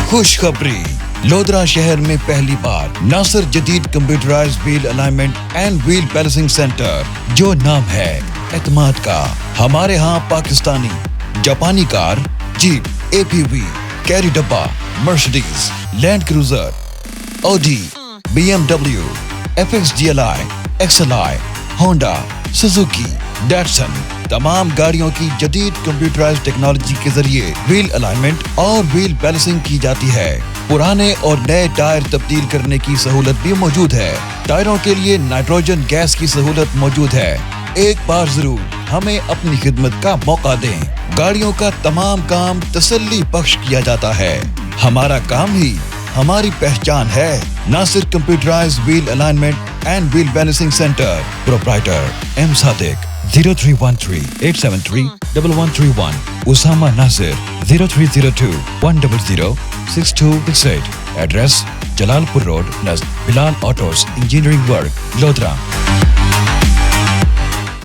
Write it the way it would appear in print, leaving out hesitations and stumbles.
खुशखबरी, लोधरा शहर में पहली बार नासिर जदीद computerised wheel alignment and wheel balancing centre, जो नाम है एतमाद का। हमारे यहाँ पाकिस्तानी, जापानी कार, जीप, एपीवी, कैरी डब्बा, Mercedes, land cruiser, Audi, BMW, FXDLI, XLI, Honda, Suzuki, Datsun, तमाम गाड़ियों की जदीद कंप्यूटराइज्ड टेक्नोलॉजी के जरिए व्हील अलाइनमेंट और व्हील बैलेंसिंग की जाती है। पुराने और नए टायर तब्दील करने की सहूलत भी मौजूद है। टायरों के लिए नाइट्रोजन गैस की सहूलत मौजूद है। एक बार जरूर हमें अपनी खिदमत का मौका दें। गाड़ियों का तमाम काम तसल्ली बख्श किया जाता है। हमारा काम ही हमारी पहचान है। Nasir computerized wheel alignment and wheel balancing centre, proprietor M Sadiq 0313-873-1131, Usama Nasir 0302-100-6268, address Jalalpur road, नज़दीक Bilal autos, engineering work, lodhra.